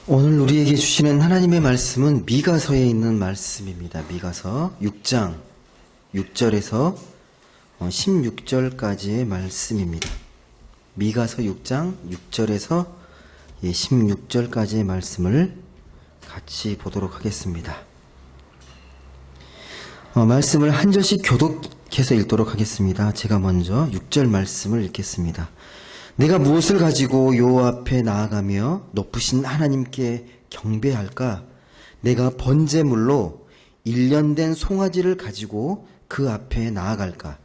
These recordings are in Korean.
오늘 우리에게 주시는 하나님의 말씀은 미가서에 있는 말씀입니다. 미가서 6장 6절에서 16절까지의 말씀입니다. 미가서 6장 6절에서 16절까지의 말씀을 같이 보도록 하겠습니다. 말씀을 한 절씩 교독해서 읽도록 하겠습니다. 제가 먼저 6절 말씀을 읽겠습니다. 내가 무엇을 가지고 여호와 앞에 나아가며 높으신 하나님께 경배할까? 내가 번제물로 1년 된 송아지를 가지고 그 앞에 나아갈까?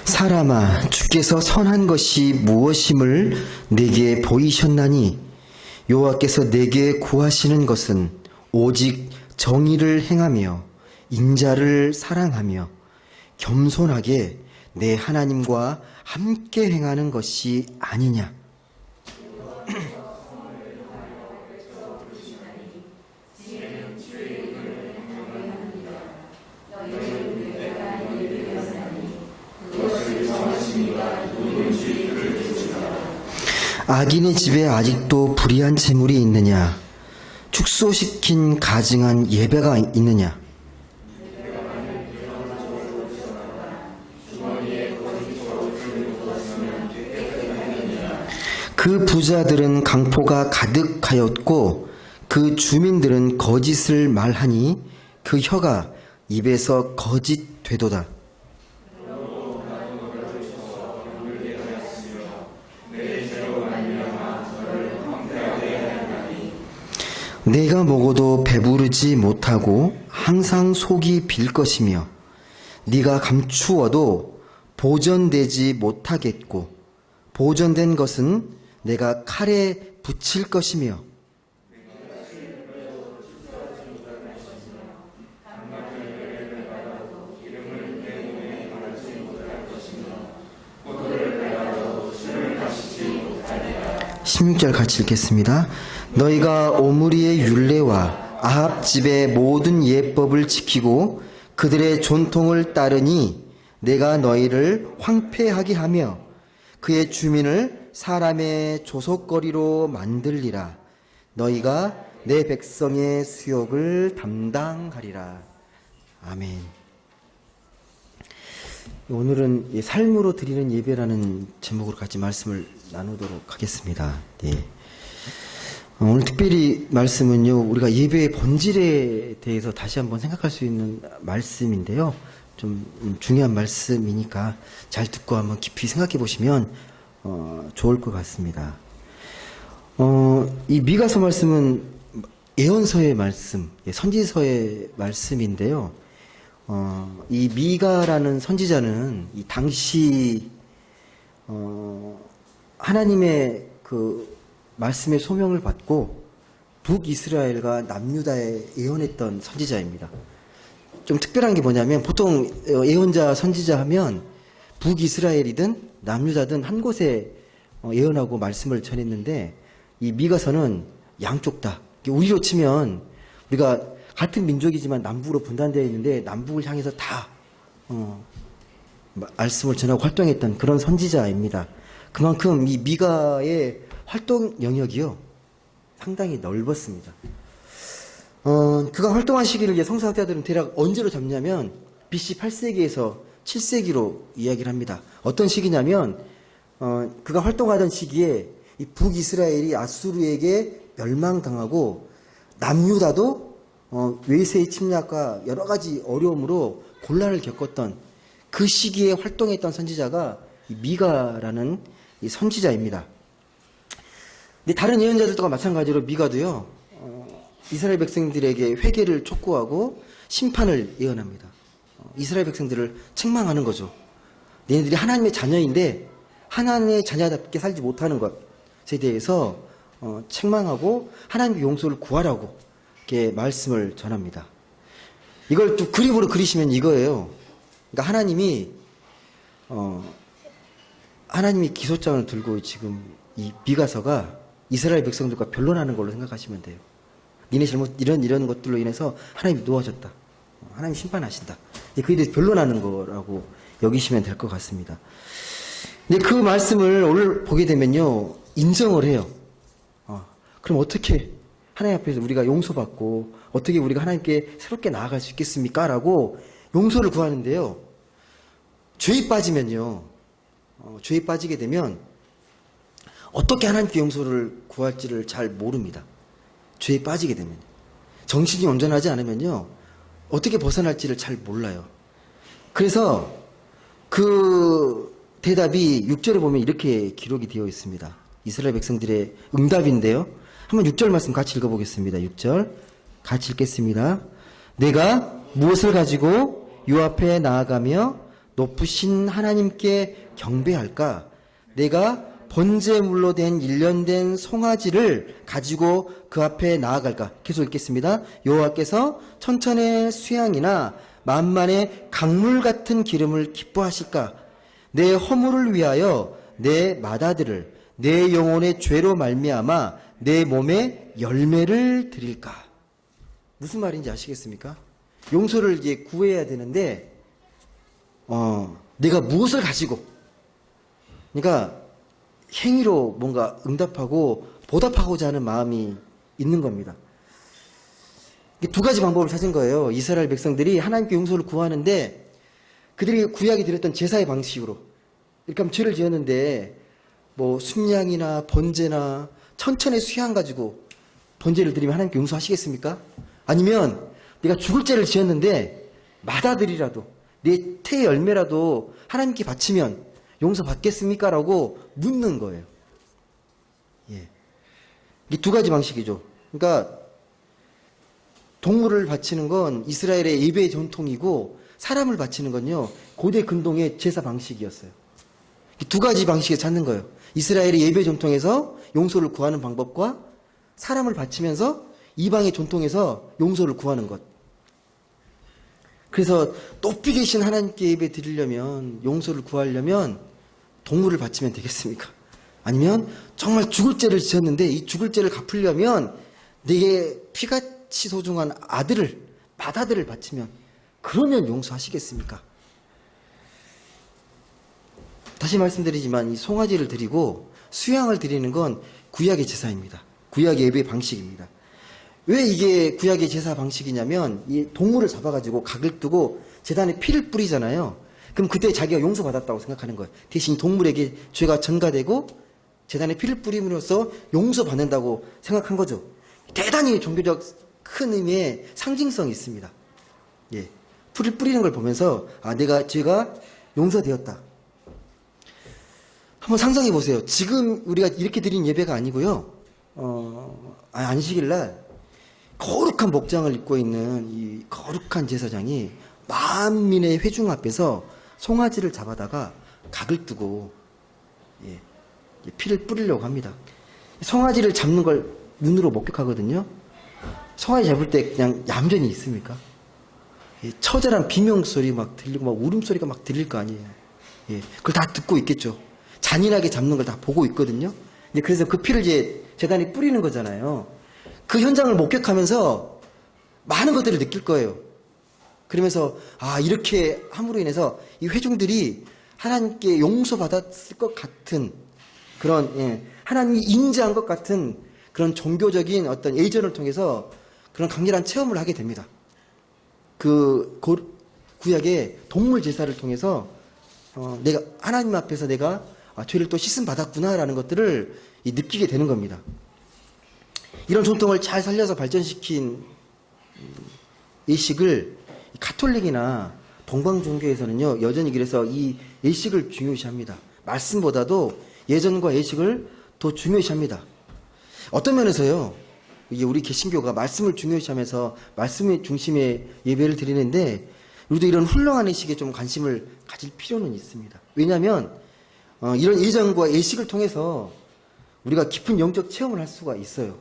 사람아, 주께서 선한 것이 무엇임을 내게 보이셨나니 여호와께서 내게 구하시는 것은 오직 정의를 행하며 인자를 사랑하며 겸손하게 내 하나님과 함께 행하는 것이 아니냐. 악인의 집에 아직도 불의한 재물이 있느냐? 축소시킨 가증한 예배가 있느냐? 그 부자들은 강포가 가득하였고 그 주민들은 거짓을 말하니 그 혀가 입에서 거짓 되도다. 내가 먹어도 배부르지 못하고 항상 속이 빌 것이며 네가 감추어도 보존되지 못하겠고 보존된 것은 내가 칼에 붙일 것이며 (16절) 같이 읽겠습니다. 너희가 오므리의 율례와 아합 집의 모든 예법을 지키고 그들의 전통을 따르니 내가 너희를 황폐하게 하며 그의 주민을 사람의 조속거리로 만들리라. 너희가 내 백성의 수욕을 담당하리라. 아멘. 오늘은 삶으로 드리는 예배라는 제목으로 같이 말씀을 나누도록 하겠습니다. 네. 오늘 특별히 말씀은요, 우리가 예배의 본질에 대해서 다시 한번 생각할 수 있는 말씀인데요. 좀 중요한 말씀이니까 잘 듣고 한번 깊이 생각해 보시면 좋을 것 같습니다. 이 미가서 말씀은 예언서의 말씀, 선지서의 말씀인데요. 이 미가라는 선지자는 이 당시 하나님의 그 말씀의 소명을 받고 북이스라엘과 남유다에 예언했던 선지자입니다. 좀 특별한 게 뭐냐면 보통 예언자, 선지자 하면 북이스라엘이든 남유다든 한 곳에 예언하고 말씀을 전했는데 이 미가서는 양쪽 다. 우리로 치면 우리가 같은 민족이지만 남북으로 분단되어 있는데 남북을 향해서 다 말씀을 전하고 활동했던 그런 선지자입니다. 그만큼 이 미가의 활동 영역이요 상당히 넓었습니다. 그가 활동한 시기를 성서학자들은 대략 언제로 잡냐면 BC 8세기에서 7세기로 이야기를 합니다. 어떤 시기냐면 그가 활동하던 시기에 이 북이스라엘이 아수르에게 멸망당하고 남유다도 외세의 침략과 여러 가지 어려움으로 곤란을 겪었던 그 시기에 활동했던 선지자가 이 미가라는 이 선지자입니다. 근데 다른 예언자들과 마찬가지로 미가도요, 이스라엘 백성들에게 회개를 촉구하고 심판을 예언합니다. 이스라엘 백성들을 책망하는 거죠. 너희들이 하나님의 자녀인데 하나님의 자녀답게 살지 못하는 것에 대해서 책망하고 하나님의 용서를 구하라고 이렇게 말씀을 전합니다. 이걸 또 그림으로 그리시면 이거예요. 그러니까 하나님이 기소장을 들고 지금 이 미가서가 이스라엘 백성들과 변론하는 걸로 생각하시면 돼요. 니네 잘못 이런 것들로 인해서 하나님이 노하셨다. 하나님 심판하신다. 그에 대해서 변론하는 거라고 여기시면 될 것 같습니다. 근데 그 말씀을 오늘 보게 되면요, 인정을 해요. 그럼 어떻게 하나님 앞에서 우리가 용서받고 어떻게 우리가 하나님께 새롭게 나아갈 수 있겠습니까? 라고 용서를 구하는데요. 죄에 빠지면요, 죄에 빠지게 되면 어떻게 하나님께 용서를 구할지를 잘 모릅니다. 죄에 빠지게 되면. 정신이 온전하지 않으면요, 어떻게 벗어날지를 잘 몰라요. 그래서 그 대답이 6절에 보면 이렇게 기록이 되어 있습니다. 이스라엘 백성들의 응답인데요. 한번 6절 말씀 같이 읽어보겠습니다. 6절 같이 읽겠습니다. 내가 무엇을 가지고 요 앞에 나아가며 높으신 하나님께 경배할까? 내가 번제물로 된 일련된 송아지를 가지고 그 앞에 나아갈까? 계속 읽겠습니다. 여호와께서 천천의 수양이나 만만의 강물 같은 기름을 기뻐하실까? 내 허물을 위하여 내 맏아들을 내 영혼의 죄로 말미암아 내 몸에 열매를 드릴까? 무슨 말인지 아시겠습니까? 용서를 이제 구해야 되는데 내가 무엇을 가지고, 그러니까 행위로 뭔가 응답하고 보답하고자 하는 마음이 있는 겁니다. 두 가지 방법을 찾은 거예요. 이스라엘 백성들이 하나님께 용서를 구하는데 그들이 구약에 드렸던 제사의 방식으로, 이렇게 하면 죄를 지었는데 뭐 순양이나 번제나 천천의 수양 가지고 번제를 드리면 하나님께 용서하시겠습니까? 아니면 내가 죽을 죄를 지었는데 맏아들이라도 내 태의 열매라도 하나님께 바치면 용서받겠습니까? 라고 묻는 거예요. 예. 이 두 가지 방식이죠. 그러니까 동물을 바치는 건 이스라엘의 예배 전통이고 사람을 바치는 건요, 고대 근동의 제사 방식이었어요. 이 두 가지 방식에 찾는 거예요. 이스라엘의 예배 전통에서 용서를 구하는 방법과 사람을 바치면서 이방의 전통에서 용서를 구하는 것. 그래서 높이 계신 하나님께 예배 드리려면, 용서를 구하려면 동물을 바치면 되겠습니까? 아니면 정말 죽을 죄를 지었는데 이 죽을 죄를 갚으려면 내게 피같이 소중한 아들을, 맏아들을 바치면, 그러면 용서하시겠습니까? 다시 말씀드리지만 이 송아지를 드리고 수양을 드리는 건 구약의 제사입니다. 구약의 예배 방식입니다. 왜 이게 구약의 제사 방식이냐면, 이 동물을 잡아가지고 각을 뜨고 제단에 피를 뿌리잖아요. 그럼 그때 자기가 용서받았다고 생각하는 거예요. 대신 동물에게 죄가 전가되고 제단에 피를 뿌림으로써 용서받는다고 생각한 거죠. 대단히 종교적 큰 의미의 상징성이 있습니다. 예, 피를 뿌리는 걸 보면서 죄가 용서되었다. 한번 상상해 보세요. 지금 우리가 이렇게 드린 예배가 아니고요. 안식일날 거룩한 목장을 입고 있는 이 거룩한 제사장이 만민의 회중 앞에서 송아지를 잡아다가 각을 뜨고 피를 뿌리려고 합니다. 송아지를 잡는 걸 눈으로 목격하거든요. 송아지 잡을 때 그냥 얌전히 있습니까? 처절한 비명소리 막 들리고 막 울음소리가 막 들릴 거 아니에요. 그걸 다 듣고 있겠죠. 잔인하게 잡는 걸 다 보고 있거든요. 그래서 그 피를 이제 제단에 뿌리는 거잖아요. 그 현장을 목격하면서 많은 것들을 느낄 거예요. 그러면서 이렇게 함으로 인해서 이 회중들이 하나님께 용서받았을 것 같은 그런, 하나님이 인지한 것 같은 그런 종교적인 어떤 예전을 통해서 그런 강렬한 체험을 하게 됩니다. 그 구약의 동물 제사를 통해서 내가 하나님 앞에서 내가 죄를 또 씻음 받았구나라는 것들을 느끼게 되는 겁니다. 이런 전통을 잘 살려서 발전시킨 예식을 가톨릭이나 동방 종교에서는요, 여전히 그래서 이 예식을 중요시합니다. 말씀보다도 예전과 예식을 더 중요시합니다. 어떤 면에서요, 이게 우리 개신교가 말씀을 중요시하면서 말씀의 중심의 예배를 드리는데, 우리도 이런 훌륭한 예식에 좀 관심을 가질 필요는 있습니다. 왜냐하면 이런 예전과 예식을 통해서 우리가 깊은 영적 체험을 할 수가 있어요.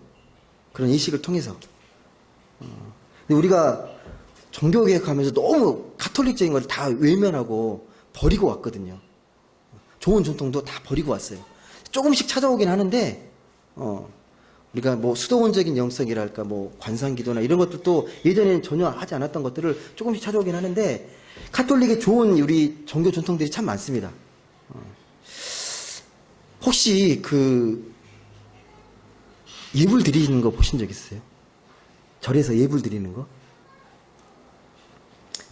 그런 예식을 통해서. 근데 우리가 종교개혁하면서 너무 가톨릭적인 걸 다 외면하고 버리고 왔거든요. 좋은 전통도 다 버리고 왔어요. 조금씩 찾아오긴 하는데 우리가 뭐 수도원적인 영성이랄까, 뭐 관상기도나 이런 것들도 예전에는 전혀 하지 않았던 것들을 조금씩 찾아오긴 하는데, 카톨릭의 좋은 우리 종교 전통들이 참 많습니다. 혹시 그 예불 드리는 거 보신 적 있으세요? 절에서 예불 드리는 거?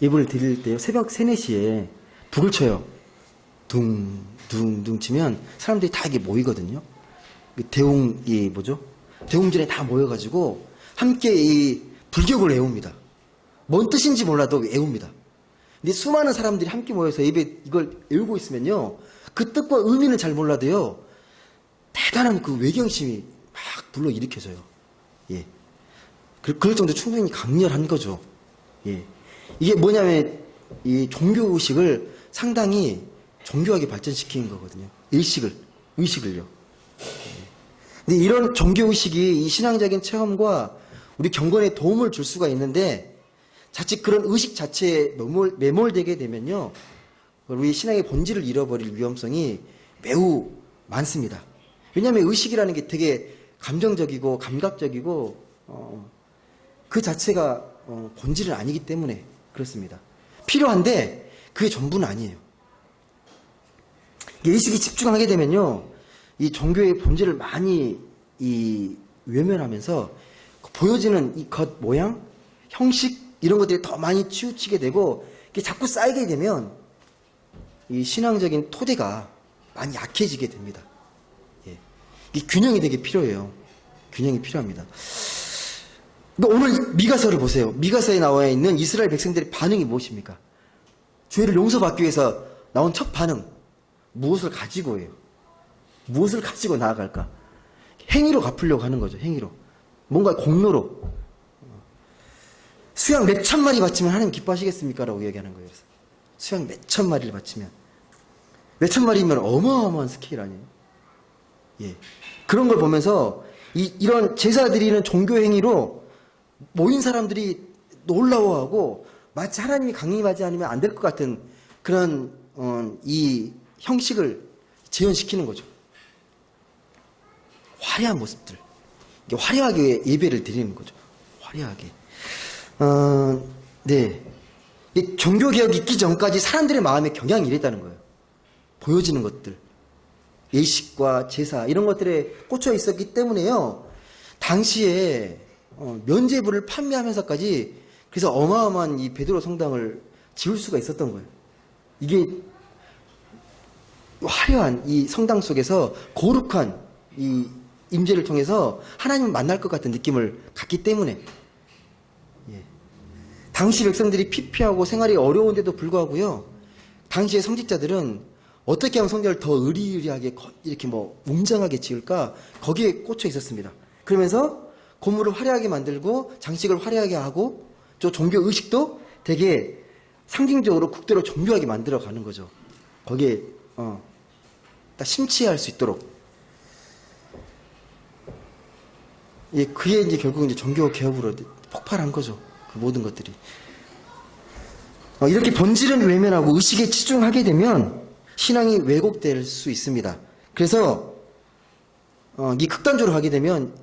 예불 드릴 때요, 새벽 3, 4시에 북을 쳐요. 둥 치면 사람들이 다 이게 모이거든요. 대웅이 뭐죠? 대웅전에 다 모여가지고 함께 이 불격을 애웁니다. 뭔 뜻인지 몰라도 애웁니다. 근데 수많은 사람들이 함께 모여서 예배 이걸 애우고 있으면요, 그 뜻과 의미는 잘 몰라도요, 대단한 그 외경심이 막 불러일으켜져요. 예. 그럴 정도 충분히 강렬한 거죠. 예. 이게 뭐냐면, 이 종교의식을 상당히 정교하게 발전시키는 거거든요. 의식을요. 근데 이런 종교의식이 이 신앙적인 체험과 우리 경건에 도움을 줄 수가 있는데, 자칫 그런 의식 자체에 매몰되게 되면요, 우리 신앙의 본질을 잃어버릴 위험성이 매우 많습니다. 왜냐하면 의식이라는 게 되게 감정적이고 감각적이고 그 자체가 본질은 아니기 때문에 그렇습니다. 필요한데 그게 전부는 아니에요. 의식이 집중하게 되면요, 이 종교의 본질을 많이 외면하면서 보여지는 이 겉 모양, 형식 이런 것들이 더 많이 치우치게 되고, 이게 자꾸 쌓이게 되면 이 신앙적인 토대가 많이 약해지게 됩니다. 예. 이 균형이 되게 필요해요. 균형이 필요합니다. 오늘 미가서를 보세요. 미가서에 나와 있는 이스라엘 백성들의 반응이 무엇입니까? 죄를 용서받기 위해서 나온 첫 반응, 무엇을 가지고 해요? 무엇을 가지고 나아갈까? 행위로 갚으려고 하는 거죠. 행위로. 뭔가 공로로. 수양 몇 천 마리 바치면 하나님 기뻐하시겠습니까? 라고 얘기하는 거예요. 그래서 수양 몇 천 마리를 바치면. 몇 천 마리면 어마어마한 스케일 아니에요? 예. 그런 걸 보면서 이런 제사 드리는 종교 행위로 모인 사람들이 놀라워하고 마치 하나님이 강림하지 않으면 안 될 것 같은 그런 이 형식을 재현시키는 거죠. 화려한 모습들. 화려하게 예배를 드리는 거죠. 화려하게. 네. 종교개혁이 있기 전까지 사람들의 마음의 경향이 이랬다는 거예요. 보여지는 것들. 예식과 제사, 이런 것들에 꽂혀 있었기 때문에요. 당시에, 면죄부를 판매하면서까지, 그래서 어마어마한 이 베드로 성당을 지을 수가 있었던 거예요. 이게, 화려한 이 성당 속에서 거룩한 이 임재를 통해서 하나님을 만날 것 같은 느낌을 갖기 때문에, 예. 당시 백성들이 피폐하고 생활이 어려운데도 불구하고요, 당시의 성직자들은 어떻게 하면 성전을 더 의리의리하게 이렇게 뭐 웅장하게 지을까, 거기에 꽂혀 있었습니다. 그러면서 건물을 화려하게 만들고 장식을 화려하게 하고 저 종교 의식도 되게 상징적으로 국대로 정교하게 만들어 가는 거죠. 거기에 딱 심취할 수 있도록. 예, 그게 이제 결국 이제 종교 개혁으로 폭발한 거죠. 그 모든 것들이. 이렇게 본질은 외면하고 의식에 치중하게 되면 신앙이 왜곡될 수 있습니다. 그래서 이 극단적으로 하게 되면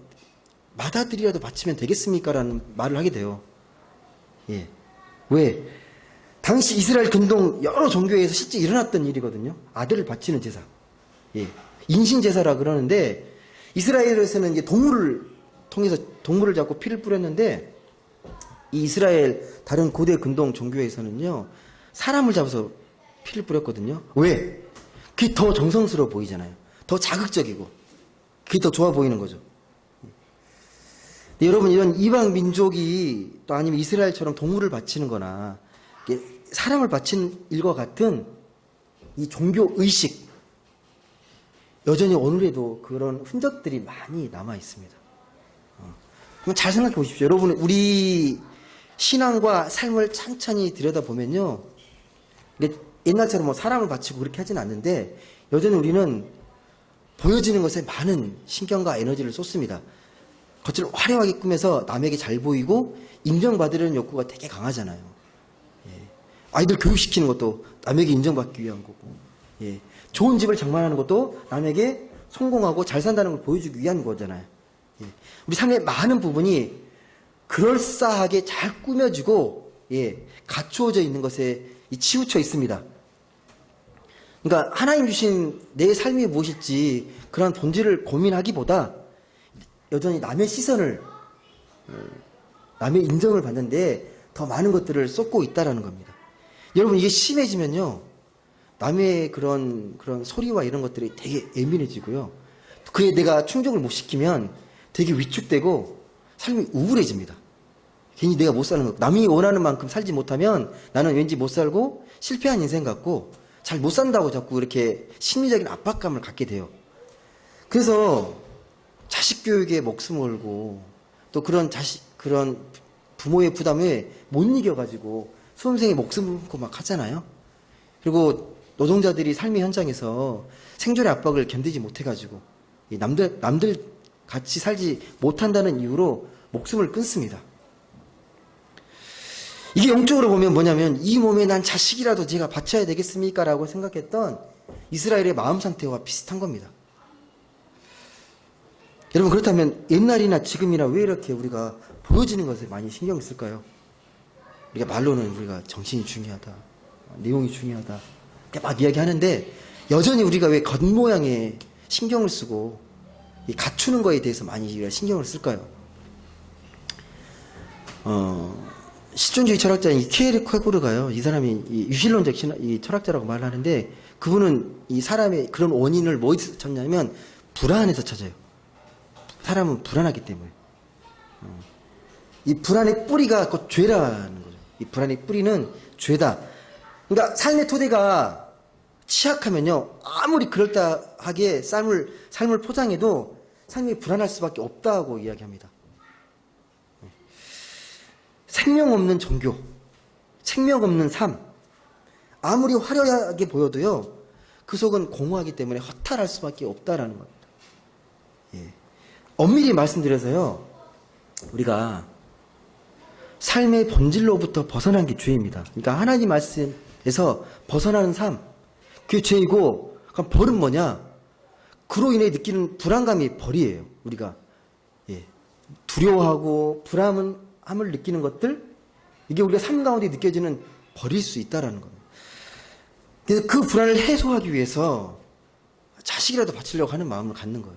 마다들이라도 바치면 되겠습니까? 라는 말을 하게 돼요. 예. 왜? 당시 이스라엘 근동 여러 종교에서 실제 일어났던 일이거든요. 아들을 바치는 제사. 예. 인신제사라 그러는데, 이스라엘에서는 이제 동물을 통해서 동물을 잡고 피를 뿌렸는데, 이 이스라엘 다른 고대 근동 종교에서는요, 사람을 잡아서 피를 뿌렸거든요. 왜? 그게 더 정성스러워 보이잖아요. 더 자극적이고 그게 더 좋아 보이는 거죠. 근데 여러분, 이런 이방 민족이 또 아니면 이스라엘처럼 동물을 바치는 거나 사람을 바치는 일과 같은 이 종교 의식, 여전히 오늘에도 그런 흔적들이 많이 남아 있습니다. 그럼 잘 생각해 보십시오. 여러분, 우리 신앙과 삶을 찬찬히 들여다보면요, 옛날처럼 뭐 사람을 바치고 그렇게 하진 않는데, 여전히 우리는 보여지는 것에 많은 신경과 에너지를 쏟습니다. 겉을 화려하게 꾸며서 남에게 잘 보이고 인정받으려는 욕구가 되게 강하잖아요. 예. 아이들 교육시키는 것도 남에게 인정받기 위한 거고, 예. 좋은 집을 장만하는 것도 남에게 성공하고 잘 산다는 걸 보여주기 위한 거잖아요. 예. 우리 삶의 많은 부분이 그럴싸하게 잘 꾸며지고 갖추어져 있는 것에 치우쳐 있습니다. 그러니까 하나님 주신 내 삶이 무엇일지 그런 본질을 고민하기보다 여전히 남의 시선을, 남의 인정을 받는데 더 많은 것들을 쏟고 있다라는 겁니다. 여러분, 이게 심해지면요, 남의 그런 소리와 이런 것들이 되게 예민해지고요, 그에 내가 충족을 못 시키면 되게 위축되고 삶이 우울해집니다. 괜히 내가 못 사는 것, 남이 원하는 만큼 살지 못하면 나는 왠지 못 살고 실패한 인생 같고 잘 못 산다고 자꾸 이렇게 심리적인 압박감을 갖게 돼요. 그래서 자식 교육에 목숨 걸고 또 그런 부모의 부담에 못 이겨가지고 수험생이 목숨을 걸고 막 하잖아요. 그리고 노동자들이 삶의 현장에서 생존의 압박을 견디지 못해가지고 남들 같이 살지 못한다는 이유로 목숨을 끊습니다. 이게 영적으로 보면 뭐냐면, 이 몸에 난 자식이라도 제가 바쳐야 되겠습니까? 라고 생각했던 이스라엘의 마음 상태와 비슷한 겁니다. 여러분, 그렇다면 옛날이나 지금이나 왜 이렇게 우리가 보여지는 것에 많이 신경을 쓸까요? 우리가 말로는 우리가 정신이 중요하다, 내용이 중요하다 이렇게 막 이야기하는데, 여전히 우리가 왜 겉모양에 신경을 쓰고 갖추는 거에 대해서 많이 신경을 쓸까요? 실존주의 철학자인 이케르 케고르가요, 이 사람이 유실론적 이 철학자라고 말을 하는데, 그분은 이 사람의 그런 원인을 뭐에서 찾냐면 불안에서 찾아요. 사람은 불안하기 때문에. 이 불안의 뿌리가 곧 죄라는 거죠. 이 불안의 뿌리는 죄다. 그러니까 삶의 토대가 취약하면요, 아무리 그럴듯하게 삶을 포장해도 삶이 불안할 수밖에 없다고 이야기합니다. 생명 없는 종교, 생명 없는 삶, 아무리 화려하게 보여도요, 그 속은 공허하기 때문에 허탈할 수밖에 없다라는 겁니다. 엄밀히 말씀드려서요, 우리가 삶의 본질로부터 벗어난 게 죄입니다. 그러니까 하나님 말씀에서 벗어나는 삶, 그게 죄이고, 그럼 벌은 뭐냐? 그로 인해 느끼는 불안감이 벌이에요. 우리가 두려워하고 불안함을 느끼는 것들, 이게 우리가 삶 가운데 느껴지는 벌일 수 있다라는 겁니다. 그래서 그 불안을 해소하기 위해서 자식이라도 바치려고 하는 마음을 갖는 거예요.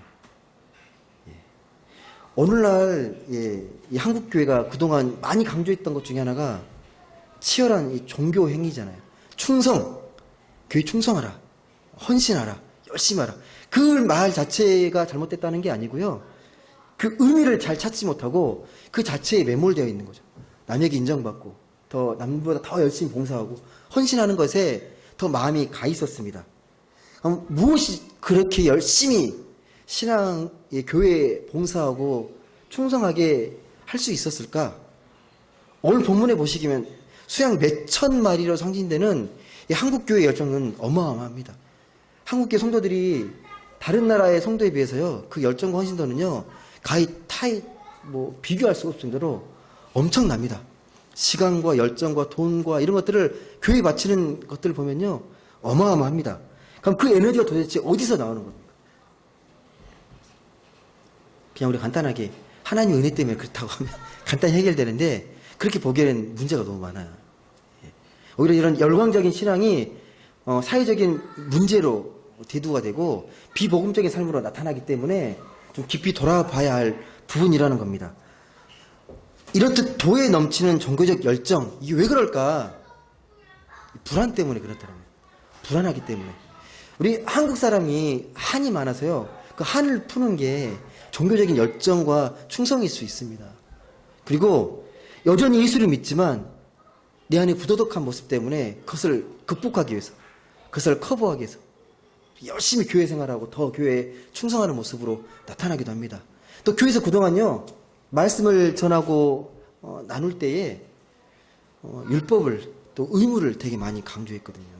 오늘날 이 한국 교회가 그동안 많이 강조했던 것 중에 하나가 치열한 이 종교 행위잖아요. 충성, 교회 충성하라, 헌신하라, 열심히 하라. 그 말 자체가 잘못됐다는 게 아니고요, 그 의미를 잘 찾지 못하고 그 자체에 매몰되어 있는 거죠. 남에게 인정받고 더 남보다 더 열심히 봉사하고 헌신하는 것에 더 마음이 가 있었습니다. 그럼 무엇이 그렇게 열심히 교회에 봉사하고 충성하게 할 수 있었을까? 오늘 본문에 보시면 수양 몇천 마리로 상징되는 이 한국교회 열정은 어마어마합니다. 한국교회 성도들이 다른 나라의 성도에 비해서요, 그 열정과 헌신도는요, 비교할 수가 없을 정도로 엄청납니다. 시간과 열정과 돈과 이런 것들을 교회에 바치는 것들을 보면요, 어마어마합니다. 그럼 그 에너지가 도대체 어디서 나오는 겁니까? 그냥 우리 간단하게 하나님 은혜 때문에 그렇다고 하면 간단히 해결되는데, 그렇게 보기에는 문제가 너무 많아요. 오히려 이런 열광적인 신앙이 사회적인 문제로 대두가 되고 비복음적인 삶으로 나타나기 때문에 좀 깊이 돌아봐야 할 부분이라는 겁니다. 이렇듯 도에 넘치는 종교적 열정, 이게 왜 그럴까? 불안 때문에 그렇더라고요. 불안하기 때문에. 우리 한국 사람이 한이 많아서요, 그 한을 푸는 게 종교적인 열정과 충성일 수 있습니다. 그리고 여전히 예수를 믿지만 내 안에 부도덕한 모습 때문에 그것을 극복하기 위해서, 그것을 커버하기 위해서 열심히 교회 생활하고 더 교회에 충성하는 모습으로 나타나기도 합니다. 또 교회에서 그동안요, 말씀을 전하고 나눌 때에 율법을 또 의무를 되게 많이 강조했거든요.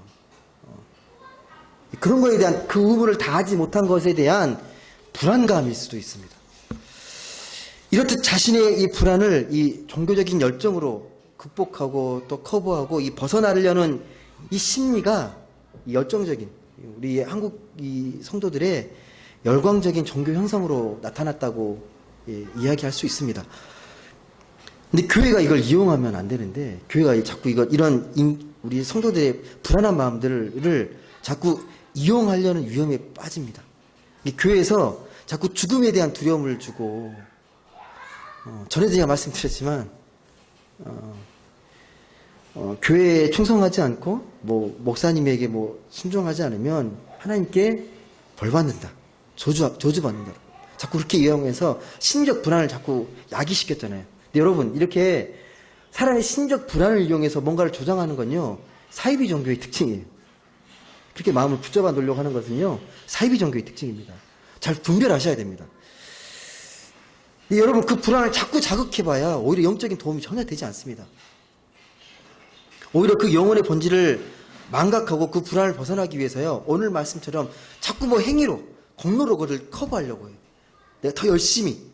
그런 거에 대한 그 의무를 다하지 못한 것에 대한 불안감일 수도 있습니다. 이렇듯 자신의 이 불안을 이 종교적인 열정으로 극복하고 또 커버하고 이 벗어나려는 이 심리가 이 열정적인 우리 한국 이 성도들의 열광적인 종교 형성으로 나타났다고 이야기할 수 있습니다. 근데 교회가 이걸 이용하면 안 되는데, 교회가 자꾸 이런 우리 성도들의 불안한 마음들을 자꾸 이용하려는 위험에 빠집니다. 교회에서 자꾸 죽음에 대한 두려움을 주고, 전에도 제가 말씀드렸지만, 교회에 충성하지 않고, 목사님에게 순종하지 않으면 하나님께 벌 받는다. 저주 받는다. 자꾸 그렇게 이용해서 심리적 불안을 자꾸 야기시켰잖아요. 근데 여러분, 이렇게 사람의 심리적 불안을 이용해서 뭔가를 조장하는 건요, 사이비 종교의 특징이에요. 그렇게 마음을 붙잡아 놓으려고 하는 것은요, 사이비 종교의 특징입니다. 잘 분별하셔야 됩니다. 근데 여러분, 그 불안을 자꾸 자극해봐야 오히려 영적인 도움이 전혀 되지 않습니다. 오히려 그 영혼의 본질을 망각하고 그 불안을 벗어나기 위해서요, 오늘 말씀처럼 자꾸 행위로, 공로로 그걸 커버하려고 해요. 내가 더 열심히,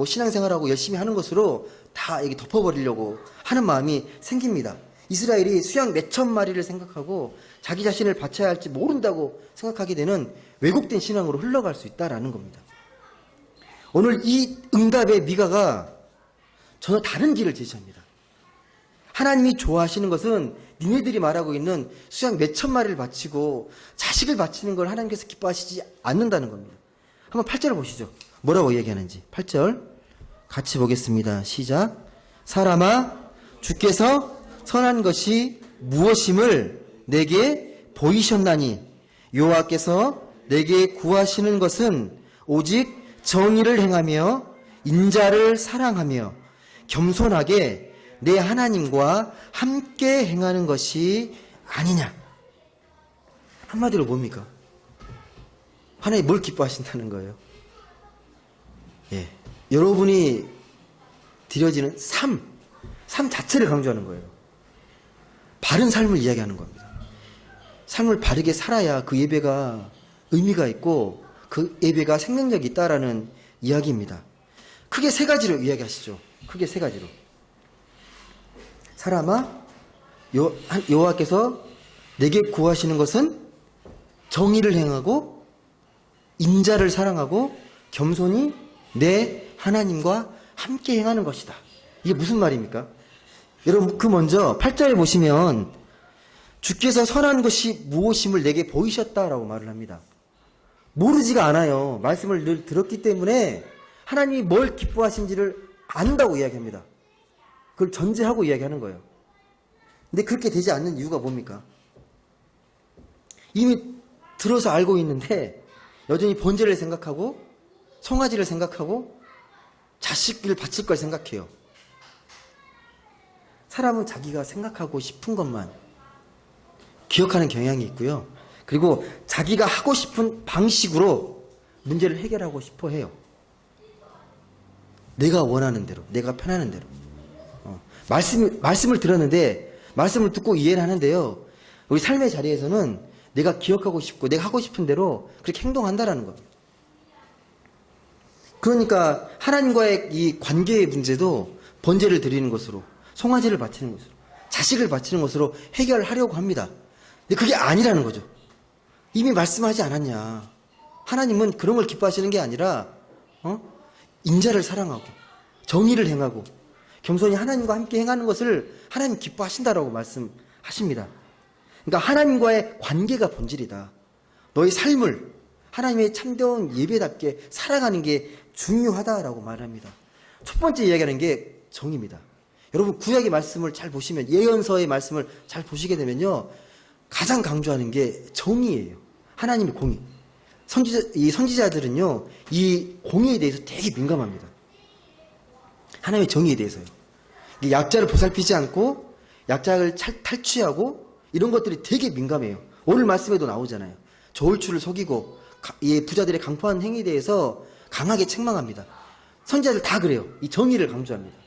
신앙생활하고 열심히 하는 것으로 다 이게 덮어버리려고 하는 마음이 생깁니다. 이스라엘이 수양 몇천 마리를 생각하고 자기 자신을 바쳐야 할지 모른다고 생각하게 되는 왜곡된 신앙으로 흘러갈 수 있다라는 겁니다. 오늘 이 응답의 미가가 전혀 다른 길을 제시합니다. 하나님이 좋아하시는 것은 니네들이 말하고 있는 수양 몇천 마리를 바치고 자식을 바치는 걸 하나님께서 기뻐하시지 않는다는 겁니다. 한번 8절을 보시죠. 뭐라고 얘기하는지. 8절 같이 보겠습니다. 시작. 사람아, 주께서 선한 것이 무엇임을 내게 보이셨나니 여호와께서 내게 구하시는 것은 오직 정의를 행하며 인자를 사랑하며 겸손하게 내 하나님과 함께 행하는 것이 아니냐. 한마디로 뭡니까? 하나님 뭘 기뻐하신다는 거예요? 여러분이 드려지는 삶 자체를 강조하는 거예요. 바른 삶을 이야기하는 겁니다. 삶을 바르게 살아야 그 예배가 의미가 있고 그 예배가 생명력이 있다라는 이야기입니다. 크게 세 가지로 이야기하시죠. 크게 세 가지로. 사람아, 여호와께서 내게 구하시는 것은 정의를 행하고 인자를 사랑하고 겸손히 내 하나님과 함께 행하는 것이다. 이게 무슨 말입니까? 여러분, 먼저 8절에 보시면 주께서 선한 것이 무엇임을 내게 보이셨다라고 말을 합니다. 모르지가 않아요. 말씀을 늘 들었기 때문에 하나님이 뭘 기뻐하신지를 안다고 이야기합니다. 그걸 전제하고 이야기하는 거예요. 근데 그렇게 되지 않는 이유가 뭡니까? 이미 들어서 알고 있는데 여전히 번제를 생각하고 송아지를 생각하고 자식을 바칠 걸 생각해요. 사람은 자기가 생각하고 싶은 것만 기억하는 경향이 있고요. 그리고 자기가 하고 싶은 방식으로 문제를 해결하고 싶어 해요. 내가 원하는 대로, 내가 편하는 대로. 말씀을 들었는데, 말씀을 듣고 이해를 하는데요. 우리 삶의 자리에서는 내가 기억하고 싶고, 내가 하고 싶은 대로 그렇게 행동한다라는 겁니다. 그러니까 하나님과의 이 관계의 문제도 번제를 드리는 것으로, 송아지를 바치는 것으로, 자식을 바치는 것으로 해결하려고 합니다. 근데 그게 아니라는 거죠. 이미 말씀하지 않았냐. 하나님은 그런 걸 기뻐하시는 게 아니라 인자를 사랑하고 정의를 행하고 겸손히 하나님과 함께 행하는 것을 하나님 기뻐하신다라고 말씀하십니다. 그러니까 하나님과의 관계가 본질이다. 너의 삶을 하나님의 참된 예배답게 살아가는 게 중요하다라고 말합니다. 첫 번째 이야기하는 게 정의입니다. 여러분, 구약의 말씀을 잘 보시면, 예언서의 말씀을 잘 보시게 되면요, 가장 강조하는 게 정의예요. 하나님의 공의. 선지자들은요, 이 공의에 대해서 되게 민감합니다. 하나님의 정의에 대해서요. 약자를 보살피지 않고, 약자를 탈취하고, 이런 것들이 되게 민감해요. 오늘 말씀에도 나오잖아요. 저울추를 속이고, 부자들의 강포한 행위에 대해서 강하게 책망합니다. 선지자들 다 그래요. 이 정의를 강조합니다.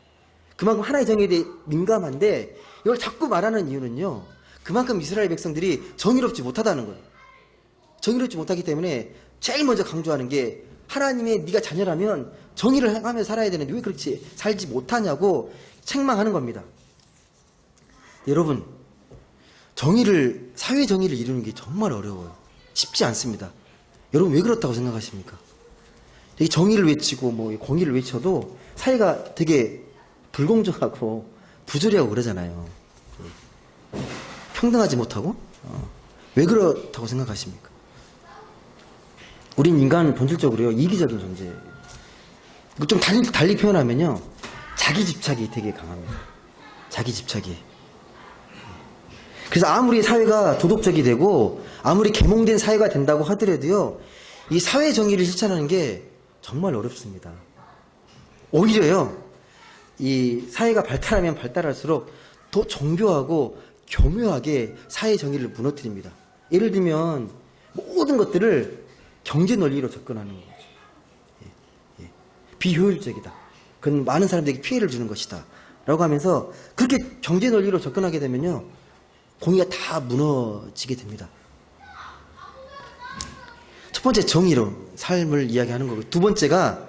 그만큼 하나의 정의에 대해 민감한데, 이걸 자꾸 말하는 이유는요, 그만큼 이스라엘 백성들이 정의롭지 못하다는 거예요. 정의롭지 못하기 때문에 제일 먼저 강조하는 게 하나님의 네가 자녀라면 정의를 행하며 살아야 되는데 왜 그렇지 살지 못하냐고 책망하는 겁니다. 여러분, 사회 정의를 이루는 게 정말 어려워요. 쉽지 않습니다. 여러분, 왜 그렇다고 생각하십니까? 이 정의를 외치고 뭐 공의를 외쳐도 사회가 되게 불공정하고 부조리하고 그러잖아요. 평등하지 못하고 왜 그렇다고 생각하십니까? 우린 인간은 본질적으로요 이기적인 존재예요. 좀 달리 표현하면요 자기 집착이 되게 강합니다. 자기 집착이. 그래서 아무리 사회가 도덕적이 되고 아무리 계몽된 사회가 된다고 하더라도요 이 사회 정의를 실천하는 게 정말 어렵습니다. 오히려요 이 사회가 발달하면 발달할수록 더 정교하고 교묘하게 사회 정의를 무너뜨립니다. 예를 들면 모든 것들을 경제 논리로 접근하는 거죠. 비효율적이다. 그건 많은 사람들에게 피해를 주는 것이다. 라고 하면서 그렇게 경제 논리로 접근하게 되면요 공의가 다 무너지게 됩니다. 첫 번째 정의로 삶을 이야기하는 거고 두 번째가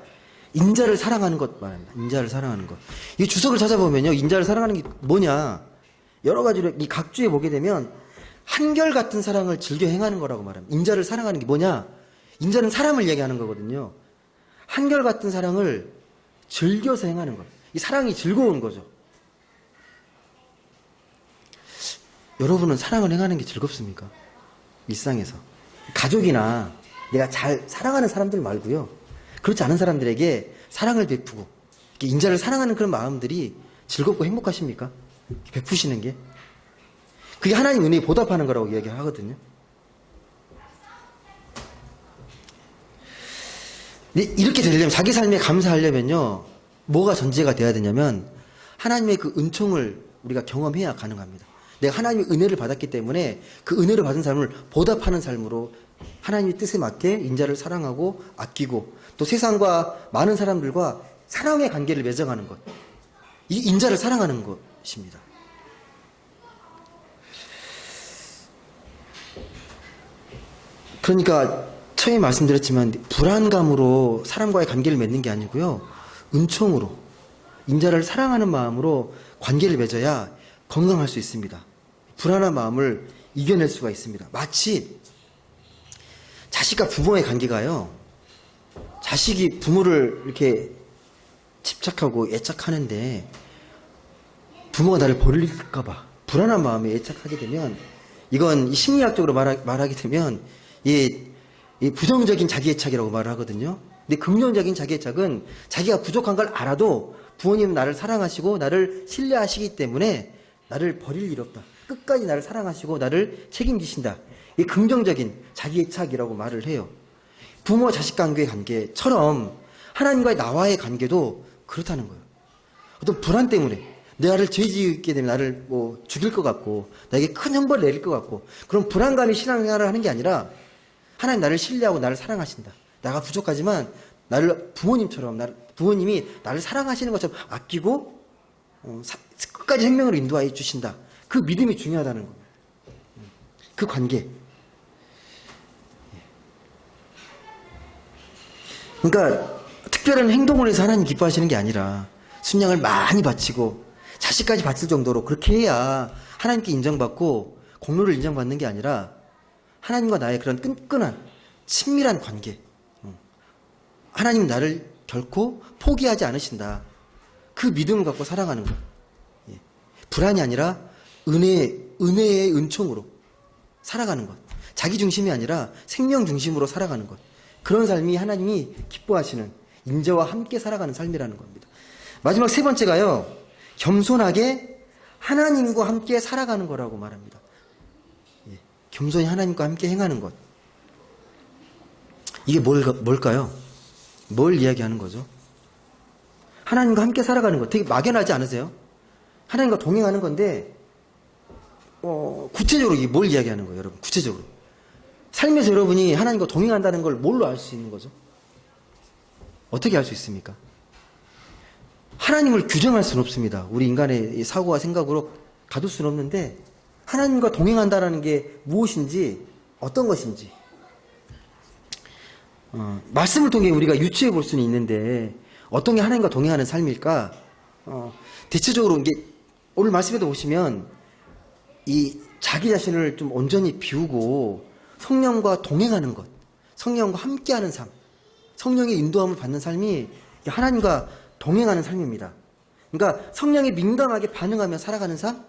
인자를 사랑하는 것 말합니다. 인자를 사랑하는 것. 이 주석을 찾아보면요 인자를 사랑하는 게 뭐냐 여러 가지로 이 각주에 보게 되면 한결같은 사랑을 즐겨 행하는 거라고 말합니다. 인자를 사랑하는 게 뭐냐 인자는 사람을 이야기하는 거거든요. 한결같은 사랑을 즐겨서 행하는 것. 이 사랑이 즐거운 거죠. 여러분은 사랑을 행하는 게 즐겁습니까? 일상에서. 가족이나 내가 잘 사랑하는 사람들 말고요. 그렇지 않은 사람들에게 사랑을 베푸고 인자를 사랑하는 그런 마음들이 즐겁고 행복하십니까? 베푸시는 게. 그게 하나님 은혜에 보답하는 거라고 이야기하거든요. 이렇게 되려면 자기 삶에 감사하려면요 뭐가 전제가 돼야 되냐면 하나님의 그 은총을 우리가 경험해야 가능합니다. 내가 하나님의 은혜를 받았기 때문에 그 은혜를 받은 삶을 보답하는 삶으로 하나님의 뜻에 맞게 인자를 사랑하고 아끼고 또 세상과 많은 사람들과 사랑의 관계를 맺어가는 것. 이 인자를 사랑하는 것입니다. 그러니까 처음에 말씀드렸지만 불안감으로 사람과의 관계를 맺는 게 아니고요. 은총으로 인자를 사랑하는 마음으로 관계를 맺어야 건강할 수 있습니다. 불안한 마음을 이겨낼 수가 있습니다. 마치 자식과 부모의 관계가요. 자식이 부모를 이렇게 집착하고 애착하는데 부모가 나를 버릴까 봐 불안한 마음에 애착하게 되면 이건 심리학적으로 말하게 되면 이 부정적인 자기애착이라고 말을 하거든요. 근데 긍정적인 자기애착은 자기가 부족한 걸 알아도 부모님은 나를 사랑하시고 나를 신뢰하시기 때문에 나를 버릴 일 없다. 끝까지 나를 사랑하시고 나를 책임지신다. 이 긍정적인 자기애착이라고 말을 해요. 부모와 자식 관계의 관계처럼 하나님과의 나와의 관계도 그렇다는 거예요. 어떤 불안 때문에 나를 죄 지게 되면 나를 뭐 죽일 것 같고 나에게 큰 형벌을 내릴 것 같고 그런 불안감이 신앙생활을 하는 게 아니라 하나님 나를 신뢰하고 나를 사랑하신다. 나가 부족하지만 나를 부모님처럼 부모님이 나를 사랑하시는 것처럼 아끼고 끝까지 생명으로 인도하여 주신다. 그 믿음이 중요하다는 거예요. 그 관계. 그러니까 특별한 행동을 해서 하나님 기뻐하시는 게 아니라 순양을 많이 바치고 자식까지 바칠 정도로 그렇게 해야 하나님께 인정받고 공로를 인정받는 게 아니라 하나님과 나의 그런 끈끈한 친밀한 관계. 하나님 나를 결코 포기하지 않으신다. 그 믿음을 갖고 살아가는 것. 불안이 아니라 은혜의 은총으로 살아가는 것. 자기 중심이 아니라 생명 중심으로 살아가는 것. 그런 삶이 하나님이 기뻐하시는 인자와 함께 살아가는 삶이라는 겁니다. 마지막 세 번째가요. 겸손하게 하나님과 함께 살아가는 거라고 말합니다. 겸손히 하나님과 함께 행하는 것. 이게 뭘까요? 뭘 이야기하는 거죠? 하나님과 함께 살아가는 것. 되게 막연하지 않으세요? 하나님과 동행하는 건데 구체적으로 이게 뭘 이야기하는 거예요, 여러분? 구체적으로. 삶에서 여러분이 하나님과 동행한다는 걸 뭘로 알 수 있는 거죠? 어떻게 알 수 있습니까? 하나님을 규정할 수는 없습니다. 우리 인간의 사고와 생각으로 가둘 수는 없는데 하나님과 동행한다는 게 무엇인지 어떤 것인지 말씀을 통해 우리가 유추해 볼 수는 있는데 어떤 게 하나님과 동행하는 삶일까? 대체적으로 이게 오늘 말씀에도 보시면 이 자기 자신을 좀 온전히 비우고 성령과 동행하는 것, 성령과 함께하는 삶, 성령의 인도함을 받는 삶이 하나님과 동행하는 삶입니다. 그러니까 성령에 민감하게 반응하며 살아가는 삶,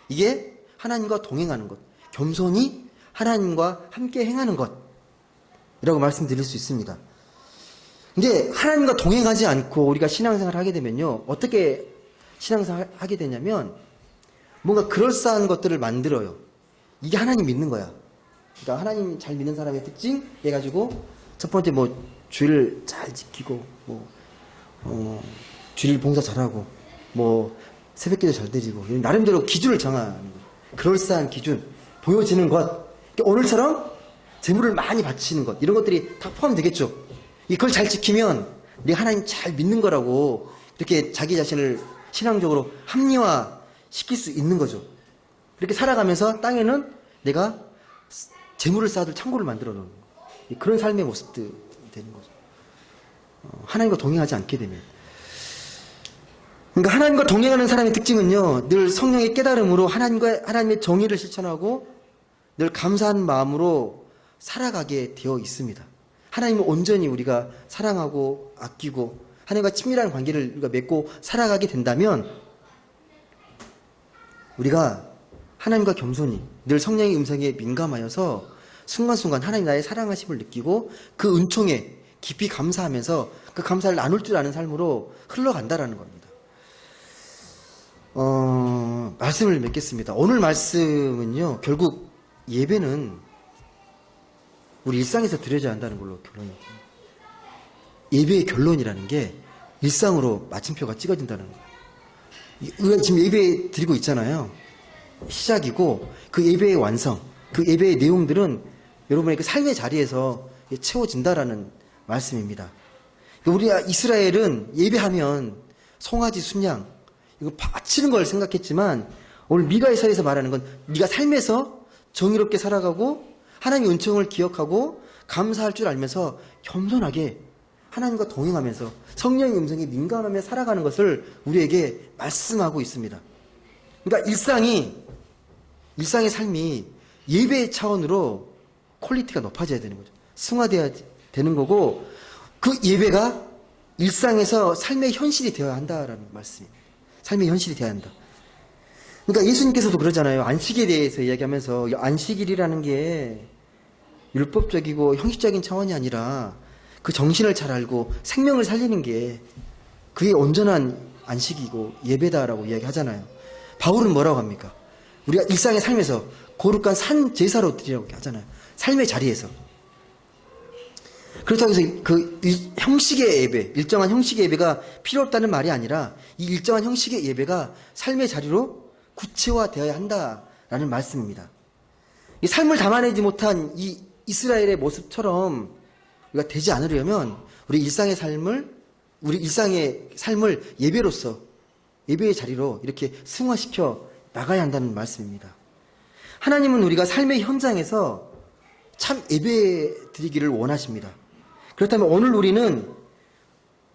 이게 하나님과 동행하는 것, 겸손히 하나님과 함께 행하는 것이라고 말씀드릴 수 있습니다. 근데 하나님과 동행하지 않고 우리가 신앙생활을 하게 되면요, 어떻게 신앙생활을 하게 되냐면 뭔가 그럴싸한 것들을 만들어요. 이게 하나님 믿는 거야. 그러니까 하나님 잘 믿는 사람의 특징 해가지고 첫 번째 뭐 주일 잘 지키고 주일 봉사 잘하고 뭐 새벽기도 잘 드리고 나름대로 기준을 정하는 거예요. 그럴싸한 기준, 보여지는 것, 오늘처럼 재물을 많이 바치는 것, 이런 것들이 다 포함되겠죠. 이걸 잘 지키면 내가 하나님 잘 믿는 거라고 이렇게 자기 자신을 신앙적으로 합리화시킬 수 있는 거죠. 이렇게 살아가면서 땅에는 내가 재물을 쌓아둘 창고를 만들어 놓는 거예요. 그런 삶의 모습도 되는 거죠. 하나님과 동행하지 않게 되면. 그러니까 하나님과 동행하는 사람의 특징은요, 늘 성령의 깨달음으로 하나님의 정의를 실천하고 늘 감사한 마음으로 살아가게 되어 있습니다. 하나님을 온전히 우리가 사랑하고 아끼고 하나님과 친밀한 관계를 우리가 맺고 살아가게 된다면 우리가 하나님과 겸손히 늘 성령의 음성에 민감하여서 순간순간 하나님 나의 사랑하심을 느끼고 그 은총에 깊이 감사하면서 그 감사를 나눌 줄 아는 삶으로 흘러간다라는 겁니다. 말씀을 맺겠습니다. 오늘 말씀은요, 결국 예배는 우리 일상에서 드려져야 한다는 걸로 결론입니다. 예배의 결론이라는 게 일상으로 마침표가 찍어진다는 거예요. 우리가 지금 예배 드리고 있잖아요. 시작이고 그 예배의 완성, 그 예배의 내용들은 여러분의 그 삶의 자리에서 채워진다라는 말씀입니다. 우리 이스라엘은 예배하면 송아지 순양 이거 바치는 걸 생각했지만 오늘 미가에서에서 말하는 건 네가 삶에서 정의롭게 살아가고 하나님의 은총을 기억하고 감사할 줄 알면서 겸손하게 하나님과 동행하면서 성령의 음성에 민감하며 살아가는 것을 우리에게 말씀하고 있습니다. 그러니까 일상의 삶이 예배의 차원으로 퀄리티가 높아져야 되는 거죠. 승화되어야 되는 거고 그 예배가 일상에서 삶의 현실이 되어야 한다라는 말씀입니다. 삶의 현실이 되어야 한다. 그러니까 예수님께서도 그러잖아요. 안식에 대해서 이야기하면서 안식일이라는 게 율법적이고 형식적인 차원이 아니라 그 정신을 잘 알고 생명을 살리는 게 그게 온전한 안식이고 예배다라고 이야기하잖아요. 바울은 뭐라고 합니까? 우리가 일상의 삶에서 거룩한 산 제사로 드리라고 하잖아요. 삶의 자리에서. 그렇다고 해서 그 형식의 예배, 일정한 형식의 예배가 필요 없다는 말이 아니라 이 일정한 형식의 예배가 삶의 자리로 구체화되어야 한다라는 말씀입니다. 이 삶을 담아내지 못한 이 이스라엘의 모습처럼 우리가 되지 않으려면 우리 일상의 삶을 예배로서 예배의 자리로 이렇게 승화시켜 나가야 한다는 말씀입니다. 하나님은 우리가 삶의 현장에서 참 예배 드리기를 원하십니다. 그렇다면 오늘 우리는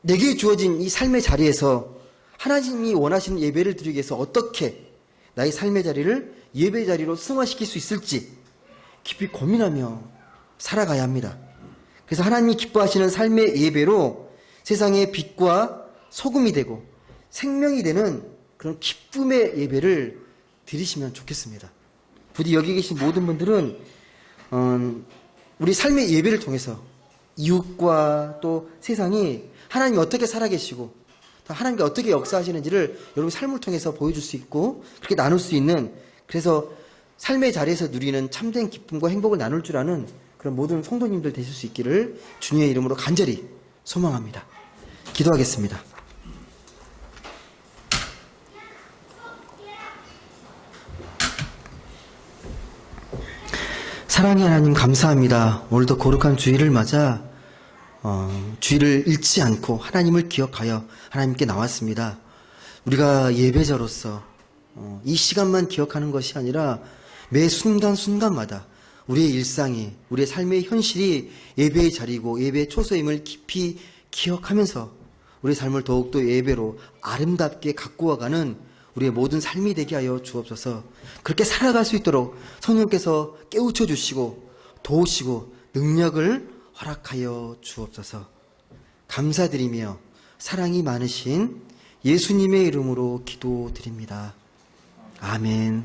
내게 주어진 이 삶의 자리에서 하나님이 원하시는 예배를 드리기 위해서 어떻게 나의 삶의 자리를 예배 자리로 승화시킬 수 있을지 깊이 고민하며 살아가야 합니다. 그래서 하나님이 기뻐하시는 삶의 예배로 세상의 빛과 소금이 되고 생명이 되는 그런 기쁨의 예배를 드리시면 좋겠습니다. 부디 여기 계신 모든 분들은 우리 삶의 예배를 통해서 이웃과 또 세상이 하나님이 어떻게 살아계시고 하나님께 어떻게 역사하시는지를 여러분 삶을 통해서 보여줄 수 있고 그렇게 나눌 수 있는, 그래서 삶의 자리에서 누리는 참된 기쁨과 행복을 나눌 줄 아는 그런 모든 성도님들 되실 수 있기를 주님의 이름으로 간절히 소망합니다. 기도하겠습니다. 사랑의 하나님 감사합니다. 오늘도 거룩한 주일을 맞아 주일을 잃지 않고 하나님을 기억하여 하나님께 나왔습니다. 우리가 예배자로서 이 시간만 기억하는 것이 아니라 매 순간순간마다 우리의 일상이, 우리의 삶의 현실이 예배의 자리이고 예배의 초소임을 깊이 기억하면서 우리의 삶을 더욱더 예배로 아름답게 가꾸어가는 우리의 모든 삶이 되게 하여 주옵소서. 그렇게 살아갈 수 있도록 성령께서 깨우쳐 주시고 도우시고 능력을 허락하여 주옵소서. 감사드리며 사랑이 많으신 예수님의 이름으로 기도드립니다. 아멘.